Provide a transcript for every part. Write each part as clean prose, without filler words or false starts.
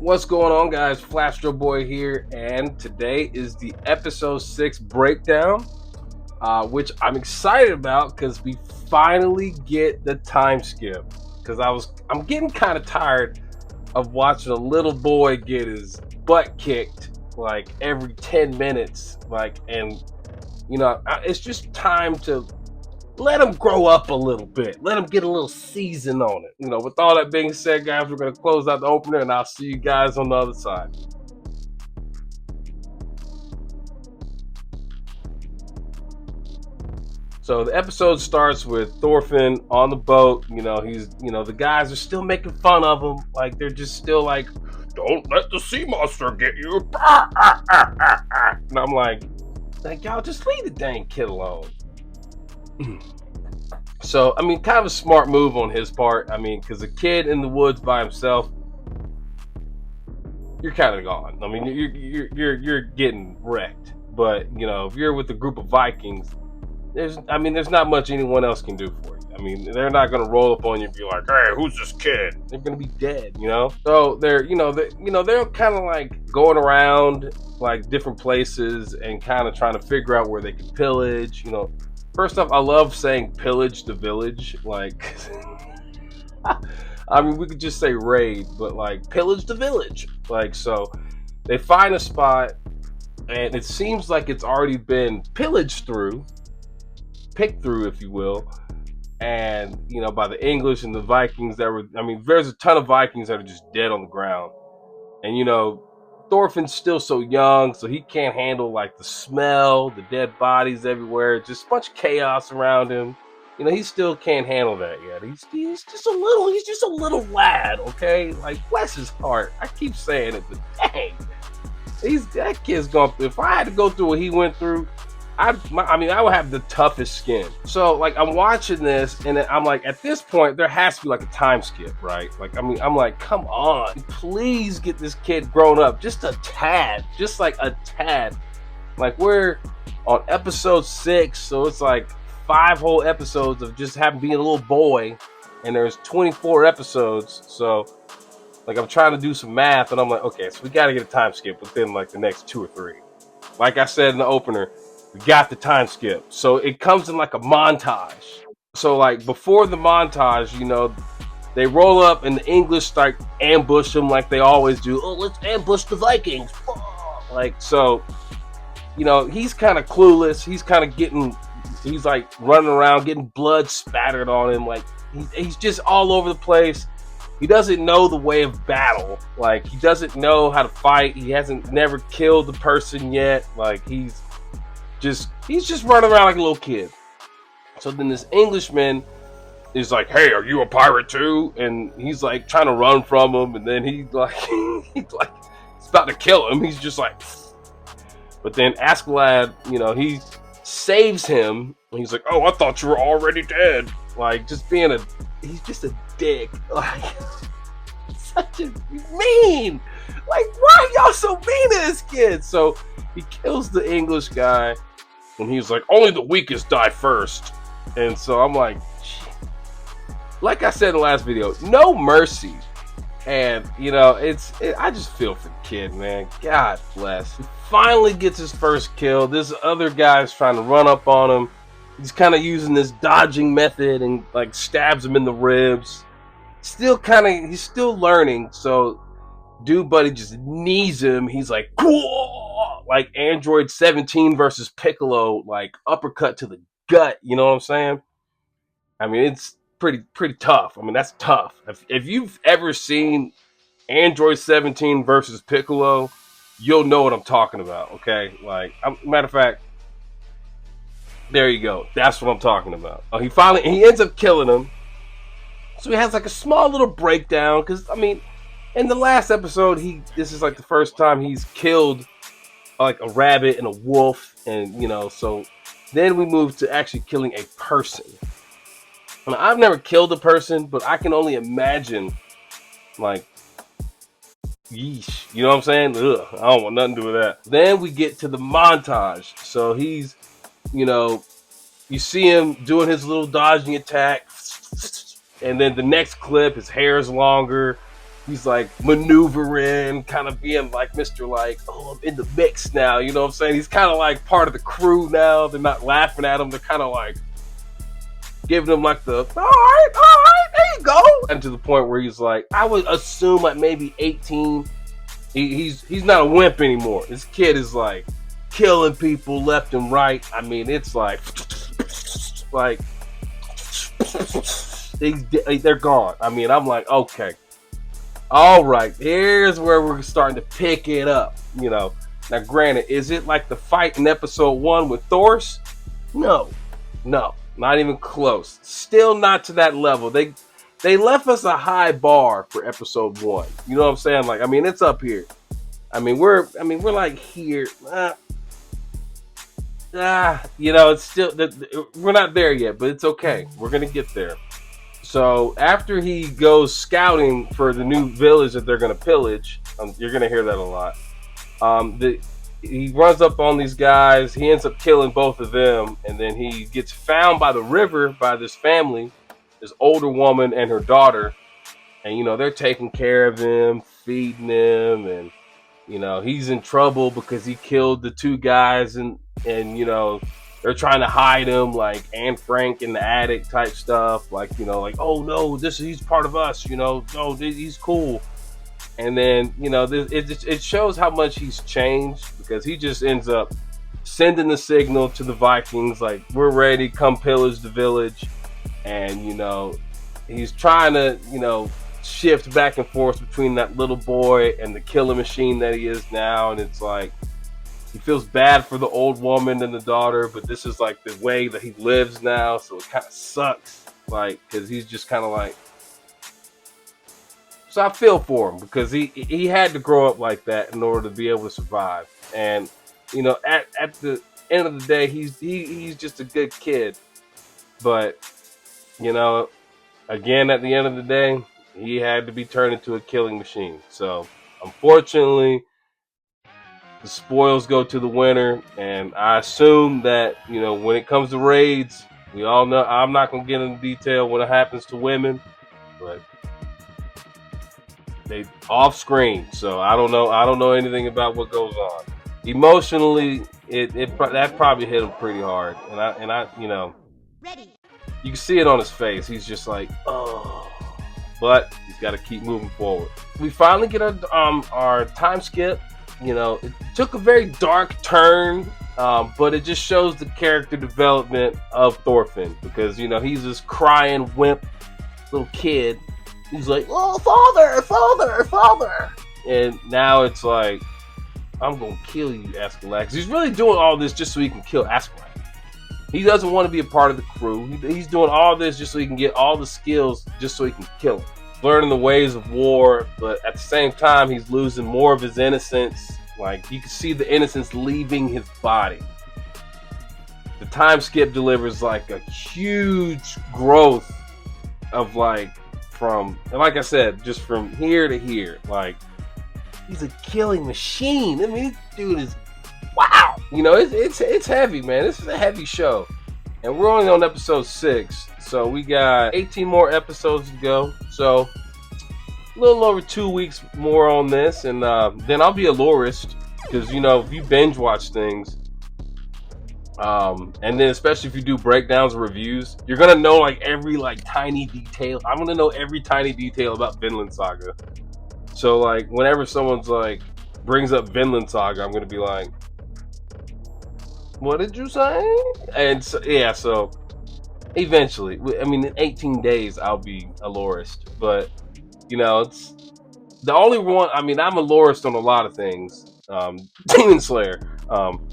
What's going on, guys? Flastro Boy here, and today is the episode 6 breakdown, which I'm excited about because we finally get the time skip. Because I'm getting kind of tired of watching a little boy get his butt kicked like every 10 minutes, it's just time to let him grow up a little bit. Let him get a little season on it. With all that being said, guys, we're going to close out the opener, and I'll see you guys on the other side. So the episode starts with Thorfinn on the boat. The guys are still making fun of him. Like, they're just still like, don't let the sea monster get you. And I'm like, y'all just leave the dang kid alone. So, kind of a smart move on his part. Because a kid in the woods by himself, you're kind of gone. You're getting wrecked. But, if you're with a group of Vikings, there's not much anyone else can do for you. They're not going to roll up on you and be like, hey, who's this kid? They're going to be dead, So they're kind of like going around like different places and kind of trying to figure out where they can pillage, First off, I love saying pillage the village. Like, we could just say raid, but like pillage the village. Like, so they find a spot, and it seems like it's already been picked through, if you will, and by the English and the Vikings that were. There's a ton of Vikings that are just dead on the ground, and Thorfinn's still so young, so he can't handle like the smell, the dead bodies everywhere, just a bunch of chaos around him. He still can't handle that yet. He's just a little lad, okay? Like, bless his heart. I keep saying it, but dang, that kid's gone. If I had to go through what he went through, I would have the toughest skin. So, like, I'm watching this, and I'm like, at this point, there has to be like a time skip, right? Like, I'm like, come on, please get this kid grown up, just a tad, just like a tad. Like, we're on episode 6, so it's like 5 whole episodes of just being a little boy, and there's 24 episodes. So, like, I'm trying to do some math, and I'm like, okay, so we got to get a time skip within like the next 2 or 3. Like I said in the opener, we got the time skip. So it comes in like a montage. So like before the montage, they roll up and the English start ambush them like they always do. Oh, let's ambush the Vikings. Like, so, he's kind of clueless. He's like running around getting blood spattered on him. Like, he's just all over the place. He doesn't know the way of battle. Like, he doesn't know how to fight. He hasn't never killed the person yet. Like, he's just running around like a little kid. So then this Englishman is like, hey, are you a pirate too? And he's like trying to run from him, and then he's about to kill him. He's just like, but then Askeladd, he saves him. And he's like, oh, I thought you were already dead. Like, he's just a dick. Like, such a mean. Like, why are y'all so mean to this kid? So he kills the English guy, and he's like, only the weakest die first. And so I'm like, like I said in the last video, no mercy. And I just feel for the kid, man. God bless. He finally gets his first kill. This other guy's trying to run up on him. He's kind of using this dodging method and like stabs him in the ribs. He's still learning. So dude buddy just knees him. He's like, whoa! Like Android 17 versus Piccolo, like uppercut to the gut. You know what I'm saying? It's pretty tough. That's tough. If you've ever seen Android 17 versus Piccolo, you'll know what I'm talking about. Okay, like, matter of fact, there you go. That's what I'm talking about. He ends up killing him. So he has like a small little breakdown because in the last episode, this is like the first time he's killed like a rabbit and a wolf, and so then we move to actually killing a person. I've never killed a person, but I can only imagine, like, yeesh, you know what I'm saying? Ugh, I don't want nothing to do with that. Then we get to the montage. So he's, you see him doing his little dodging attack, and then the next clip, his hair is longer. he's like maneuvering, kind of being like Mr. like, oh, I'm in the mix now. You know what I'm saying? He's kind of like part of the crew now. They're not laughing at him. They're kind of like giving him like the, all right, there you go. And to the point where he's like, I would assume at maybe 18, he's not a wimp anymore. This kid is like killing people left and right. I mean, it's like they're gone. I mean, I'm like, okay, all right, here's where we're starting to pick it up. You know, now granted, is it like the fight in episode 1 with Thor's? No, not even close. Still not to that level. They left us a high bar for episode 1. You know what I'm saying? Like, I mean, it's up here. I mean, we're like here. You know, it's still we're not there yet, but it's okay. We're gonna get there. So after he goes scouting for the new village that they're gonna pillage, you're gonna hear that a lot. He runs up on these guys. He ends up killing both of them, and then he gets found by the river by this family, this older woman and her daughter, and you know they're taking care of him, feeding him, and you know he's in trouble because he killed the 2 guys, and you know they're trying to hide him, like Anne Frank in the attic type stuff, like you know, like oh no, he's part of us, you know, no, he's cool. And then, you know, it shows how much he's changed because he just ends up sending the signal to the Vikings, like, we're ready, come pillage the village. And, you know, he's trying to, you know, shift back and forth between that little boy and the killing machine that he is now. And it's like, he feels bad for the old woman and the daughter, but this is like the way that he lives now. So it kind of sucks, like, because he's just kind of like, so I feel for him because he had to grow up like that in order to be able to survive. And you know, at the end of the day, he's just a good kid. But you know, again, at the end of the day, he had to be turned into a killing machine. So unfortunately, the spoils go to the winner. And I assume that, you know, when it comes to raids, we all know, I'm not gonna get into detail what happens to women, but they off screen, so I don't know anything about what goes on. Emotionally, that probably hit him pretty hard, and I you know, you can see it on his face. He's just like, oh, but he's got to keep moving forward. We finally get our time skip. You know, it took a very dark turn, but it just shows the character development of Thorfinn because you know he's this crying wimp little kid. He's like, oh, father. And now it's like, I'm going to kill you, Askeladd. He's really doing all this just so he can kill Askeladd. He doesn't want to be a part of the crew. He's doing all this just so he can get all the skills just so he can kill him. Learning the ways of war, but at the same time, he's losing more of his innocence. Like, you can see the innocence leaving his body. The time skip delivers like a huge growth of like, from, like I said, just from here to here, like he's a killing machine. I mean, this dude is wow. You know, it's heavy, man. This is a heavy show, and we're only on episode 6, so we got 18 more episodes to go. So a little over 2 weeks more on this, and then I'll be a lorist because you know if you binge watch things. And then especially if you do breakdowns or reviews, you're gonna know like every like tiny detail. I'm gonna know every tiny detail about Vinland Saga. So like whenever someone's like brings up Vinland Saga, I'm gonna be like, what did you say? And so, yeah, so eventually, I mean in 18 days I'll be a lorist. But you know, it's the only one. I mean, I'm a lorist on a lot of things. Demon Slayer,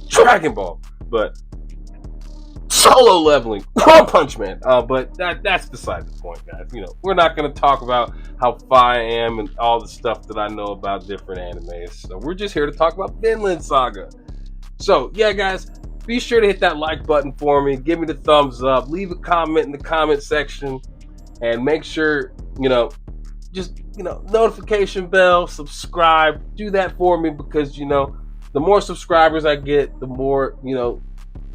Dragon Ball, but solo leveling, One Punch Man. But that's beside the point, guys. You know, we're not going to talk about how far I am and all the stuff that I know about different animes. So we're just here to talk about Vinland Saga. So, yeah, guys, be sure to hit that like button for me. Give me the thumbs up. Leave a comment in the comment section. And make sure, you know, just, you know, notification bell, subscribe. Do that for me because, you know, the more subscribers I get, the more, you know,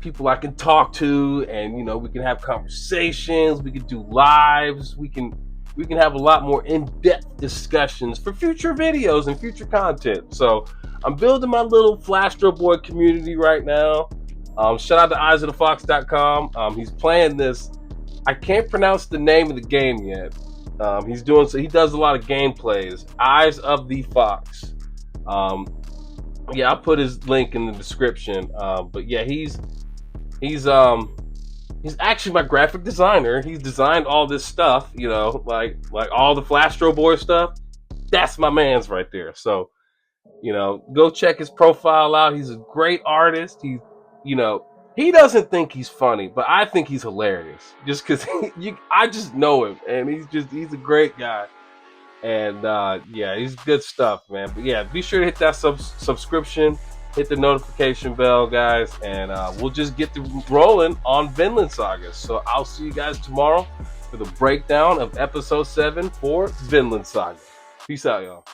people I can talk to, and you know we can have conversations, we can do lives, we can we can have a lot more in-depth discussions for future videos and future content. So I'm building my little Flastro Boy community right now. Shout out to eyesofthefox.com. He's playing this. I can't pronounce the name of the game yet. He's doing so. He does a lot of gameplays. Eyes of the Fox. Yeah, I'll put his link in the description. But yeah, he's actually my graphic designer. He's designed all this stuff. You know, like all the Flastro Boy stuff. That's my man's right there. So go check his profile out. He's a great artist. He doesn't think he's funny, but I think he's hilarious. Just because I just know him, and he's a great guy. And yeah, he's good stuff, man. But yeah, be sure to hit that subscription, hit the notification bell, guys, and we'll just get rolling on Vinland Saga. So I'll see you guys tomorrow for the breakdown of episode 7 for Vinland Saga. Peace out, y'all.